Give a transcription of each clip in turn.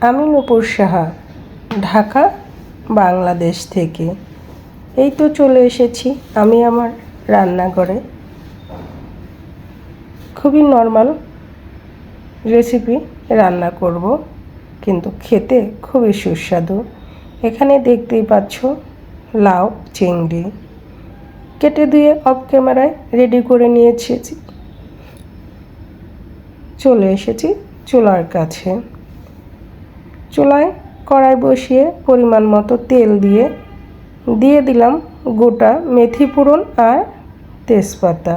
আমি নূপুর সাহা, ঢাকা, বাংলাদেশ থেকে। এই তো চলে এসেছি আমি আমার রান্নাঘরে। খুবই নর্মাল রেসিপি রান্না করব, কিন্তু খেতে খুবই সুস্বাদু। এখানে দেখতেই পাচ্ছ লাউ চিংড়ি কেটে দিয়ে অফ ক্যামেরায় রেডি করে নিয়েছি। চলে এসেছি চুলার কাছে। চুলায় কড়াই বসিয়ে পরিমাণ মতো তেল দিয়ে দিলাম গোটা মেথি ফোড়ন আর তেজপাতা।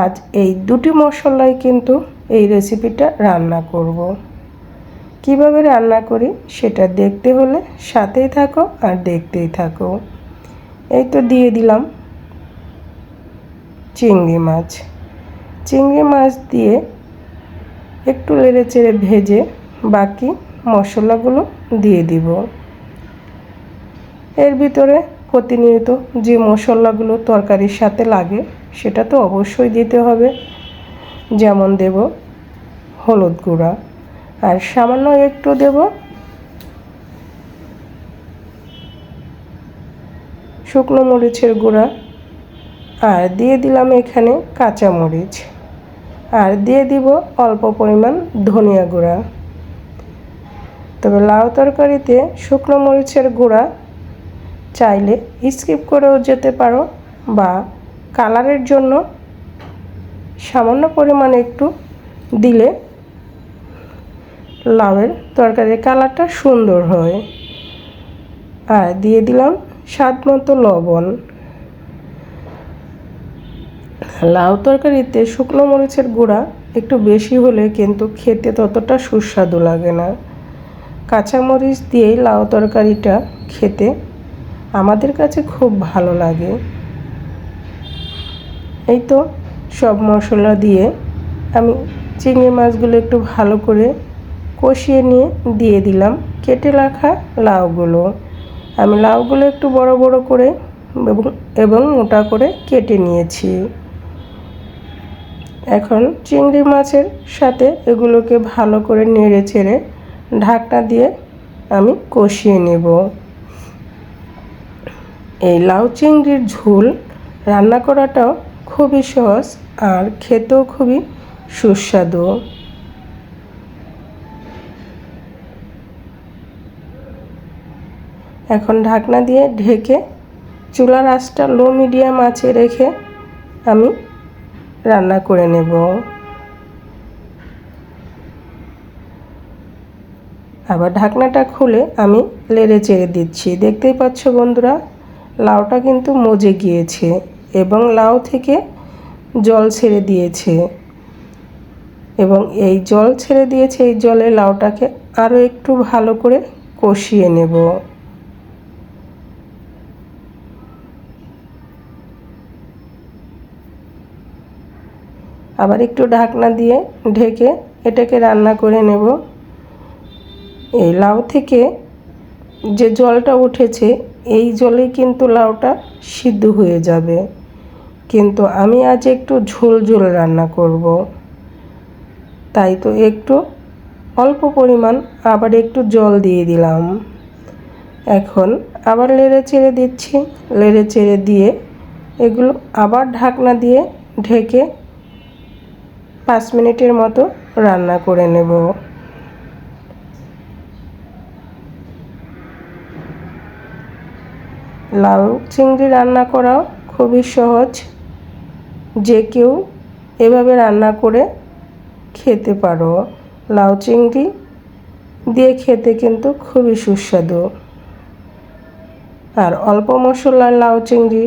আজ এই দুটি মশলাই কিন্তু এই রেসিপিটা রান্না করব। কিভাবে রান্না করি সেটা দেখতে হলে সাথেই থাকো আর দেখতেই থাকো। এই তো দিয়ে দিলাম চিংড়ি মাছ। চিংড়ি মাছ দিয়ে একটু নেড়ে চেড়ে ভেজে বাকি মশলাগুলো দিয়ে দিব। এর ভিতরে প্রতিনিয়ত যে মশলাগুলো তরকারির সাথে লাগে সেটা তো অবশ্যই দিতে হবে। যেমন দেব হলুদ গুঁড়া, আর সামান্য একটু দেব শুকনো মরিচের গুঁড়া, আর দিয়ে দিলাম এখানে কাঁচা মরিচ, আর দিয়ে দিব অল্প পরিমাণ ধনিয়া গুঁড়া। তবে লাউ তরকারিতে শুকনো মরিচের গুঁড়া চাইলে স্কিপ করেও যেতে পারো, বা কালারের জন্য সামান্য পরিমাণ একটু দিলে লাউয়ের তরকারির কালারটা সুন্দর হয়। আর দিয়ে দিলাম স্বাদ মতো লবণ। লাউ তরকারিতে শুকনো মরিচের গুঁড়া একটু বেশি হলে কিন্তু খেতে ততটা সুস্বাদু লাগে না। কাঁচা মরিচ দিয়ে লাউ তরকারিটা খেতে আমাদের কাছে খুব ভালো লাগে। এই তো সব মশলা দিয়ে আমি চিংড়ি মাছগুলো একটু ভালো করে কষিয়ে নিয়ে দিয়ে দিলাম কেটে রাখা লাউগুলো। আমি লাউগুলো একটু বড় বড় করে এবং মোটা করে কেটে নিয়েছি। এখন চিংড়ি মাছের সাথে এগুলোকে ভালো করে নেড়ে চেড়ে ঢাকনা দিয়ে আমি কষিয়ে নেব। এই লাউ চিংড়ির ঝোল রান্না করাটাও খুবই সহজ আর খেতেও খুবই সুস্বাদু। এখন ঢাকনা দিয়ে ঢেকে চুলার আঁচটা লো মিডিয়াম আঁচে রেখে আমি রান্না করে নেব। আবার ঢাকনাটা খুলে আমি নেড়ে চেড়ে দিচ্ছি। দেখতেই পাচ্ছ বন্ধুরা, লাউটা কিন্তু মজে গিয়েছে এবং লাউ থেকে জল ছেড়ে দিয়েছে, এবং এই জল ছেড়ে দিয়েছে এই জলে লাউটাকে আরও একটু ভালো করে কষিয়ে নেব। আবার একটু ঢাকনা দিয়ে ঢেকে এটাকে রান্না করে নেব। এই লাউ থেকে যে জলটা উঠেছে এই জলে কিন্তু লাউটা সিদ্ধ হয়ে যাবে, কিন্তু আমি আজ একটু ঝোল ঝোল রান্না করব, তাই তো একটু অল্প পরিমাণ আবার একটু জল দিয়ে দিলাম। এখন আবার নেড়ে চেড়ে দিচ্ছি। নেড়ে চেড়ে দিয়ে এগুলো আবার ঢাকনা দিয়ে ঢেকে 5 মিনিটের মতো রান্না করে নেব। লাউ চিংড়ি রান্না করাও খুবই সহজ, যে কেউ এভাবে রান্না করে খেতে পারো। লাউ চিংড়ি দিয়ে খেতে কিন্তু খুবই সুস্বাদু, আর অল্প মশলার লাউ চিংড়ি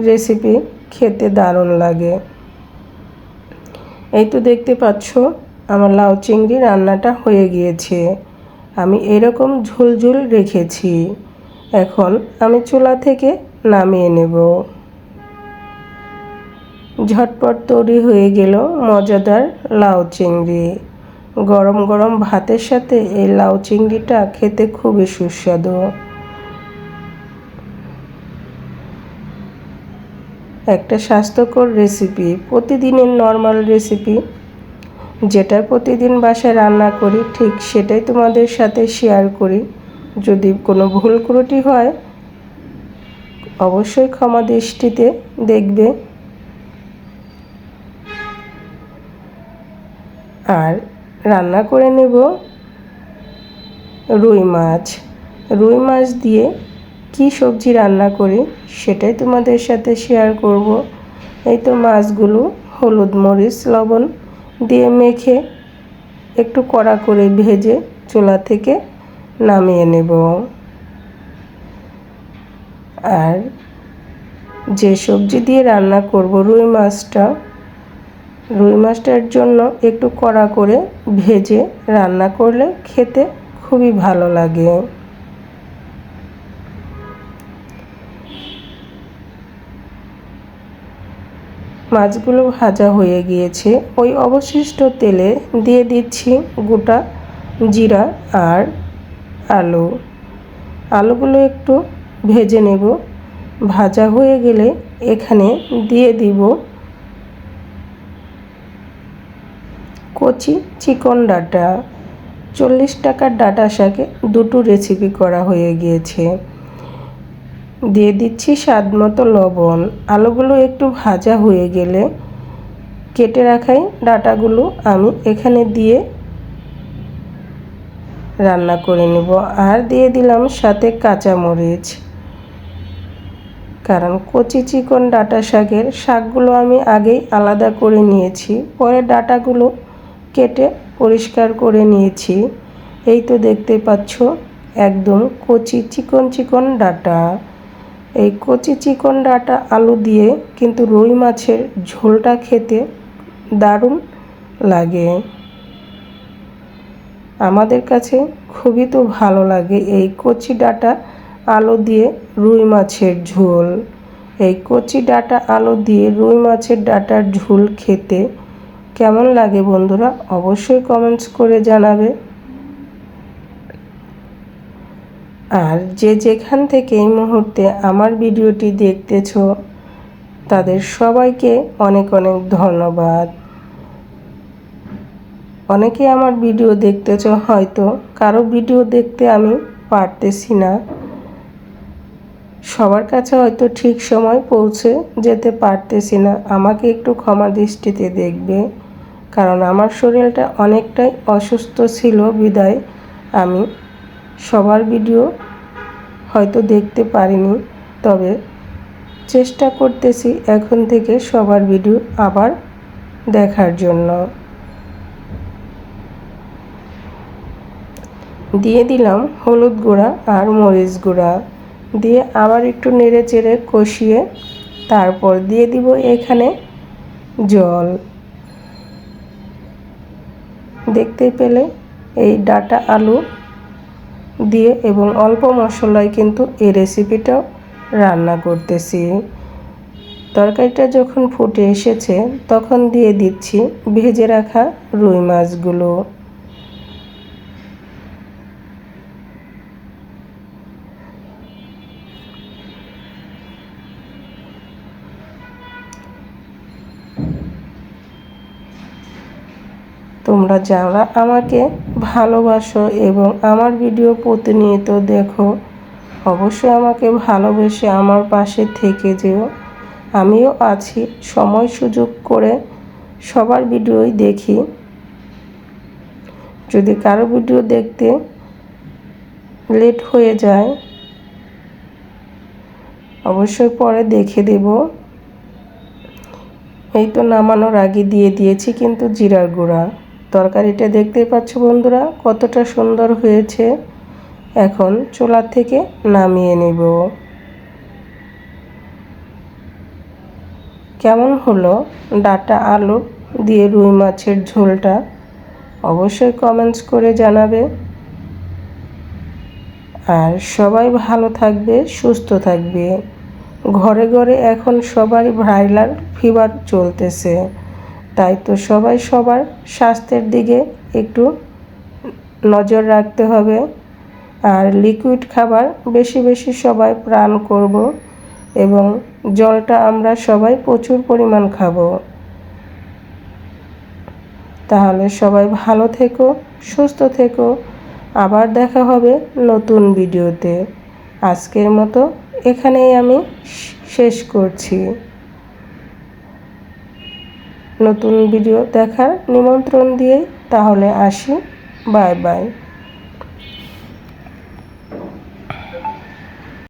রেসিপি খেতে দারুণ লাগে। এই তো দেখতে পাচ্ছ আমার লাউ চিংড়ি রান্নাটা হয়ে গিয়েছে। আমি এরকম ঝোল ঝোল রেখেছি। এখন আমি চুলা থেকে নামিয়ে নেব। ঝটপট তৈরি হয়ে গেল মজাদার লাউ চিংড়ি। গরম গরম ভাতের সাথে এই লাউ চিংড়িটা খেতে খুবই সুস্বাদু। একটা স্বাস্থ্যকর রেসিপি, প্রতিদিনের নর্মাল রেসিপি যেটা প্রতিদিন বাসায় রান্না করি ঠিক সেটাই তোমাদের সাথে শেয়ার করি। যদি কোনো ভুল ত্রুটি হয় অবশ্যই ক্ষমা দৃষ্টিতে দেখবে। আর রান্না করে নেব রুই মাছ। রুই মাছ দিয়ে কি সবজি রান্না করি সেটাই তোমাদের সাথে শেয়ার করব। এই তো মাছগুলো হলুদ মরিচ লবণ দিয়ে মেখে একটু কড়া করে ভেজে চুলা থেকে নামিয়ে নেব। আর যে সবজি দিয়ে রান্না করব রুই মাছটার জন্য একটু কড়া করে ভেজে রান্না করলে খেতে খুবই ভালো লাগে। মাছগুলো ভাজা হয়ে গিয়েছে। ওই অবশিষ্ট তেলে দিয়ে দিচ্ছি গোটা জিরা আর আলুগুলো একটু ভেজে নেব। ভাজা হয়ে গেলে এখানে দিয়ে দিব কচি চিকন ডাঁটা। 40 টাকার ডাঁটা শাকে দুটো রেসিপি করা হয়ে গিয়েছে। দিয়ে দিচ্ছি স্বাদ মতো লবণ। আলুগুলো একটু ভাজা হয়ে গেলে কেটে রাখাই ডাঁটাগুলো আমি এখানে দিয়ে রান্না করে নেব। আর দিয়ে দিলাম সাথে কাঁচামরিচ, কারণ কচি চিকন ডাঁটা শাকগুলো আমি আগেই আলাদা করে নিয়েছি, পরে ডাঁটাগুলো কেটে পরিষ্কার করে নিয়েছি। এই তো দেখতে পাচ্ছ একদম কচি চিকন ডাঁটা। এই কচি চিকন ডাঁটা আলু দিয়ে কিন্তু রুই মাছের ঝোলটা খেতে দারুণ লাগে। আমাদের কাছে খুবই তো ভালো লাগে এই কচি ডাঁটা আলু দিয়ে রুই মাছের ঝোল। এই কচি ডাঁটা আলু দিয়ে রুই মাছের ডাঁটার ঝোল খেতে কেমন লাগে বন্ধুরা অবশ্যই কমেন্টস করে জানাবে। আর যে যেখান থেকে এই মুহূর্তে আমার ভিডিওটি দেখতেছো তাদের সবাইকে অনেক অনেক ধন্যবাদ। অনেকে আমার ভিডিও দেখতেছো, হয়তো কারো ভিডিও দেখতে আমি পারতেছি না, সবার কাছে হয়তো ঠিক সময় পৌঁছে যেতে পারতেছি না। আমাকে একটু ক্ষমা দৃষ্টিতে দেখবে, কারণ আমার শরীরটা অনেকটাই অসুস্থ ছিল বিদায় আমি সবার ভিডিও হয়তো দেখতে পারিনি। তবে চেষ্টা করতেছি এখন থেকে সবার ভিডিও আবার দেখার জন্য। দিয়ে দিলাম হলুদ গুঁড়া আর মরিচ গুঁড়া, দিয়ে আবার একটু নেড়ে চেড়ে কষিয়ে তারপর দিয়ে দিব এখানে জল। দেখতে পেলে এই ডাঁটা আলু দিয়ে এবং অল্প মশলায় কিন্তু এই রেসিপিটাও রান্না করতেছি। তরকারিটা যখন ফুটে এসেছে তখন দিয়ে দিচ্ছি ভেজে রাখা রুই মাছগুলো। তোমরা যারা আমাকে ভালোবাসো এবং আমার ভিডিও প্রতিনিয়ত দেখো অবশ্যই আমাকে ভালোবেসে আমার পাশে থেকে যেও। আমিও আছি, সময় সুযোগ করে সবার ভিডিওই দেখি। যদি কারো ভিডিও দেখতে লেট হয়ে যায় অবশ্যই পরে দেখে দেব। এই তো নামানোর আগে দিয়ে দিয়েছি কিন্তু জিরার গুঁড়া। তরকারিটা দেখতেই পাচ্ছ বন্ধুরা কতটা সুন্দর হয়েছে। এখন চুলা থেকে নামিয়ে নেব। কেমন হলো ডাঁটা আলু দিয়ে রুই মাছের ঝোলটা অবশ্যই কমেন্টস করে জানাবে। আর সবাই ভালো থাকবে, সুস্থ থাকবে। ঘরে ঘরে এখন সবারই ভাইরাল ফিভার চলতেছে, তাই তো সবাই সবার স্বাস্থ্যের দিকে একটু নজর রাখতে হবে। আর লিকুইড খাবার বেশি বেশি সবাই পান করব এবং জলটা আমরা সবাই প্রচুর পরিমাণ খাবো। তাহলে সবাই ভালো থেকো, সুস্থ থেকো। আবার দেখা হবে নতুন ভিডিওতে। আজকের মতো এখানেই আমি শেষ করছি। নতুন ভিডিও দেখার নিমন্ত্রণ দিয়ে তাহলে আসি। Bye bye.